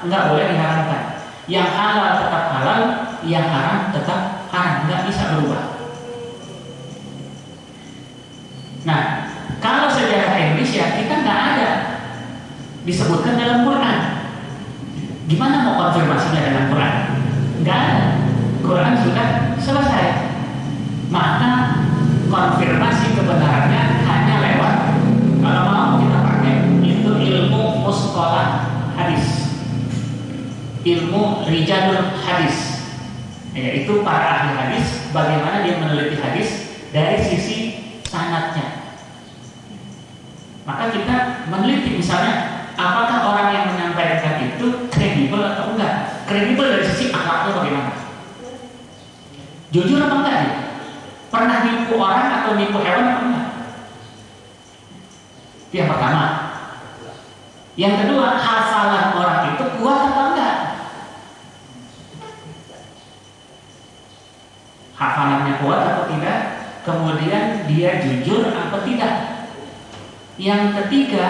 nggak boleh diharamkan. Yang halal tetap halal, yang haram tetap haram, nggak bisa berubah. Nah, kalau sejarah Indonesia kita nggak ada disebutkan dalam Quran. Gimana mau konfirmasinya dalam Quran? Nggak ada. Quran sudah selesai. Maka konfirmasi kebenarannya hanya lewat, kalau mau kita pakai itu ilmu muskolah hadis, ilmu rijalul hadis, yaitu para ahli hadis, bagaimana dia meneliti hadis dari sisi sanadnya. Maka kita meneliti misalnya apakah orang yang menyampaikan itu kredibel atau enggak. Kredibel dari sisi akhlaknya bagaimana, jujur apa enggak dia, pernah nipu orang atau nipu hewan atau enggak. Itu yang pertama. Yang kedua, hafalan orang itu kuat atau enggak, hafalannya kuat atau tidak, kemudian dia jujur atau tidak. Yang ketiga,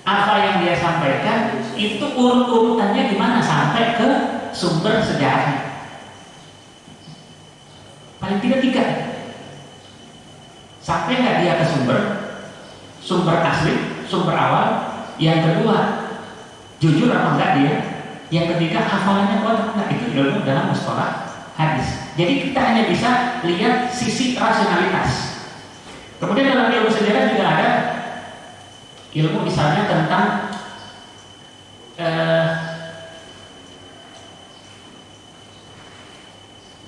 apa yang dia sampaikan itu urut-urutannya gimana sampai ke sumber sejarahnya. Paling tidak 3. Sampai nggak dia ke sumber asli, sumber awal. Yang kedua, jujur apa enggak dia. Yang ketiga, hafalannya kuat atau enggak. Itu ilmu dalam muskolah hadis. Jadi kita hanya bisa lihat sisi rasionalitas. Kemudian dalam ilmu sejarah juga ada ilmu misalnya tentang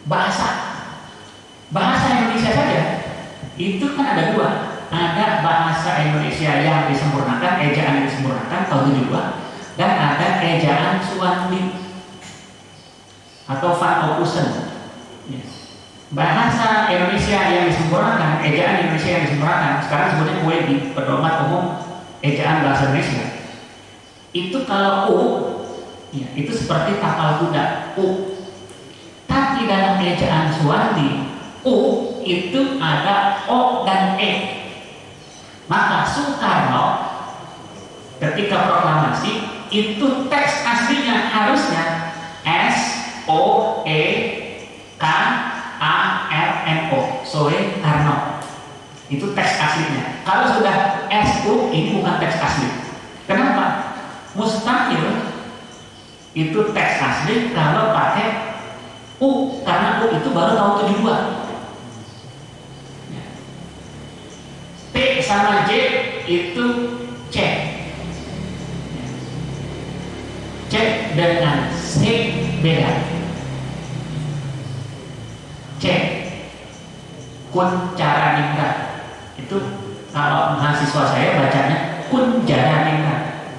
bahasa Indonesia saja. Itu kan ada 2. Ada bahasa Indonesia yang disempurnakan, ejaan yang disempurnakan tahun 72, dan ada ejaan Suwandi atau Van Ophusen. Bahasa Indonesia yang disempurnakan, ejaan Indonesia yang disempurnakan, sekarang sebutnya WEB, Pedoman Umum Ejaan Bahasa Indonesia. Itu kalau U, ya, itu seperti tapal kuda, U. Tapi dalam ejaan Suwandi, U itu ada O dan E. Maka Soekarno ketika proklamasi itu teks aslinya harusnya SOEKARNO, Soekarno. Itu teks aslinya. Kalau sudah SU, ini bukan teks asli. Kenapa? Mustahil itu teks asli kalau pakai U, karena U itu baru tahun 72. T sama J itu C. C dengan C beda. C Kuncaraningrat. Itu kalau mahasiswa saya bacanya Kunjaraningrat.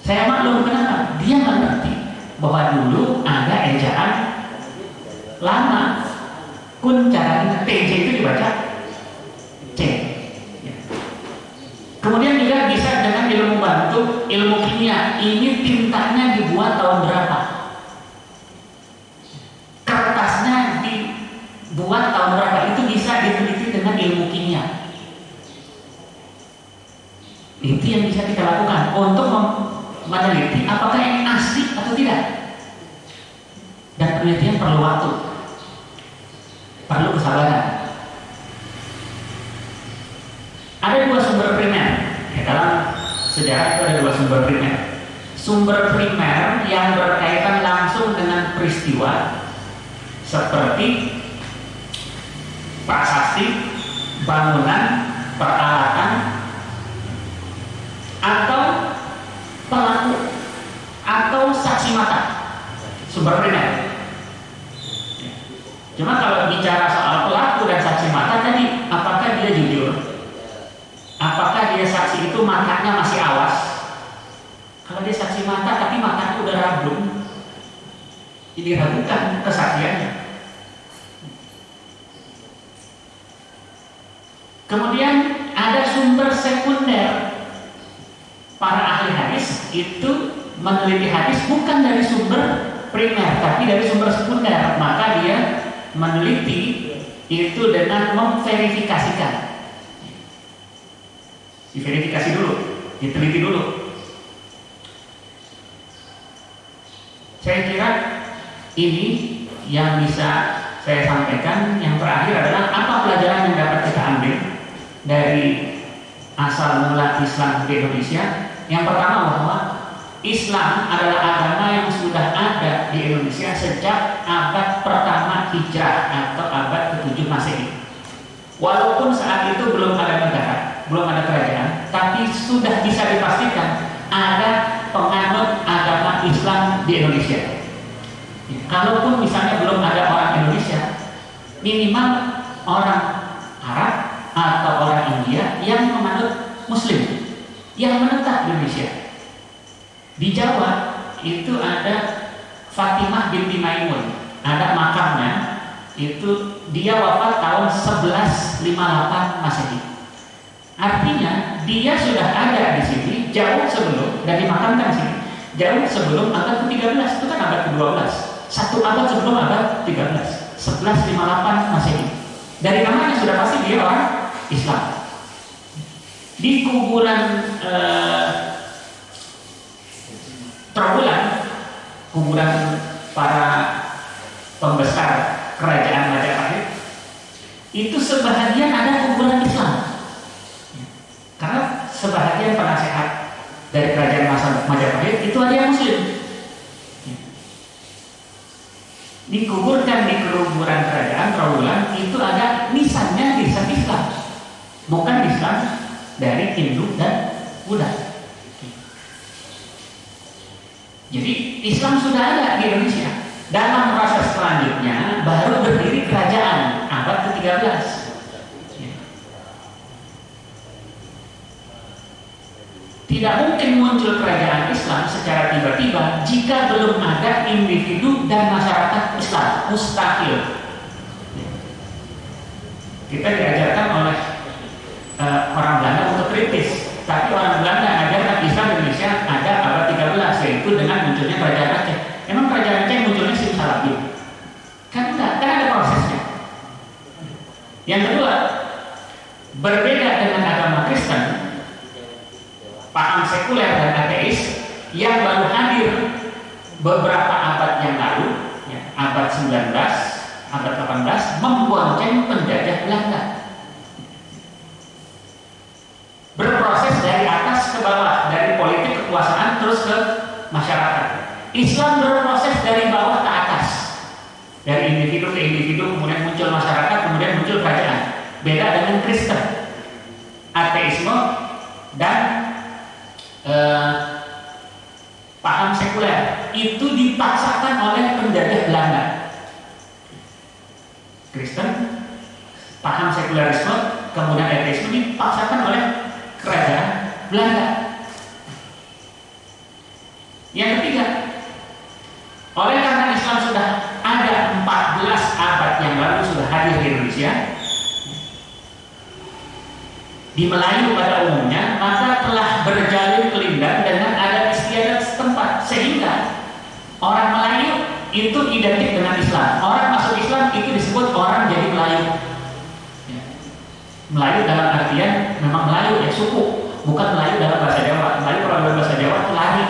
Saya maklum kenapa? Dia mengerti bahwa dulu ada ejaan lama Kuncaraningrat. TJ itu dibaca C. Kemudian juga bisa dengan ilmu bantu, ilmu kimia. Ini tintanya dibuat tahun berapa? Kertasnya dibuat tahun berapa? Itu bisa diteliti dengan ilmu kimia. Itu yang bisa kita lakukan untuk meneliti apakah ini asli atau tidak. Dan penelitian perlu waktu, perlu kesabaran. Ada 2 sumber primer. Dalam sejarah itu ada 2 sumber primer. Sumber primer yang berkaitan langsung dengan peristiwa seperti prasasti, bangunan, peralatan, atau pelaku, atau saksi mata. Sumber primer. Cuma kalau bicara soal pelaku dan saksi mata tadi, apakah dia jujur? Apakah dia saksi itu matanya masih awas? Kalau dia saksi mata tapi matanya udah rabun, ini ragukan kesaksiannya. Kemudian ada sumber sekunder. Para ahli hadis itu meneliti hadis bukan dari sumber primer tapi dari sumber sekunder. Maka dia meneliti itu dengan memverifikasikan. Diverifikasi dulu, diteliti dulu. Saya kira ini yang bisa saya sampaikan. Yang terakhir adalah apa pelajaran yang dapat kita ambil dari asal mula Islam di Indonesia. Yang pertama bahwa Islam adalah agama yang sudah ada di Indonesia sejak abad pertama Hijrah atau abad ke-7 Masehi. Walaupun saat itu belum ada negara, belum ada kerajaan, tapi sudah bisa dipastikan ada penganut agama Islam di Indonesia. Kalaupun misalnya belum ada orang Indonesia, minimal orang Arab atau orang India yang menganut Muslim yang menetap di Indonesia. Di Jawa itu ada Fatimah binti Maimun, ada makamnya, itu dia wafat tahun 1158 Masehi. Artinya dia sudah ada di sini jauh sebelum dan dimakamkan di sini jauh sebelum abad ke-13. Itu kan abad ke-12, satu abad sebelum abad 13, 1158 Masehi. Dari namanya sudah pasti dia orang Islam. Di kuburan Trawulan, kuburan para pembesar kerajaan Majapahit, itu sebahagian ada kuburan Islam. Karena sebahagian penasehat dari kerajaan Majapahit itu ada yang Muslim. Dikuburkan di kuburan kerajaan Trawulan itu ada nisannya nisan Islam, bukan Islam dari Hindu dan Buddha. Jadi Islam sudah ada di Indonesia. Dalam proses selanjutnya baru berdiri kerajaan abad ke-13. Tidak mungkin muncul kerajaan Islam secara tiba-tiba jika belum ada individu dan masyarakat Islam. Mustahil. Kita diajarkan oleh orang Belanda untuk kritis, tapi orang Belanda ajarkan Islam Indonesia ada abad 13, yaitu dengan munculnya kerajaan Aceh. Emang kerajaan Aceh munculnya simsalabim? Kan enggak, kan ada prosesnya. Yang kedua, berbeda dengan agama Kristen, paham sekuler dan ateis yang baru hadir beberapa abad yang lalu, ya, abad 19, abad 18, membonceng penjajah Belanda. Berproses dari atas ke bawah, dari politik kekuasaan terus ke masyarakat. Islam berproses dari bawah ke atas, dari individu ke individu, kemudian muncul masyarakat, kemudian muncul kerajaan. Beda dengan Kristen, ateisme dan paham sekuler itu dipaksakan oleh penjajah Belanda. Kristen, paham sekulerisme, kemudian ateisme dipaksakan oleh kerajaan Belanda. Yang ketiga, oleh karena Islam sudah ada 14 abad yang lalu sudah hadir di Indonesia, di Melayu pada umumnya, maka telah berjalin kelindan dengan adat istiadat setempat, sehingga orang Melayu itu identik dengan Islam. Orang masuk Islam itu disebut orang jadi Melayu. Melayu dalam artian memang Melayu ya, suku, bukan Melayu dalam bahasa Jawa. Melayu kalau dalam bahasa Jawa itu lari.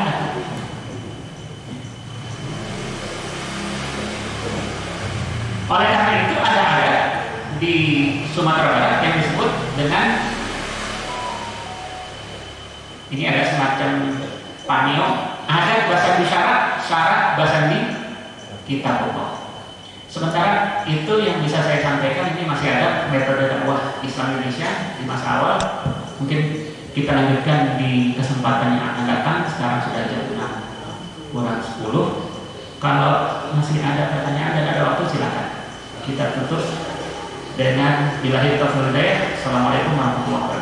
Oleh karena itu ada adat di Sumatera Barat yang disebut dengan, ini ada semacam panio, adat bahasa syarat bahasa di kitab pokok. Sementara itu yang bisa saya sampaikan, ini masih ada metode dakwah Islam Indonesia di masa awal. Mungkin kita lanjutkan di kesempatan yang akan datang. Sekarang sudah jam 6:10. Kalau masih ada pertanyaan dan ada waktu, silakan. Kita tutup dengan billahi taufiq wal hidayah. Assalamualaikum warahmatullahi wabarakatuh.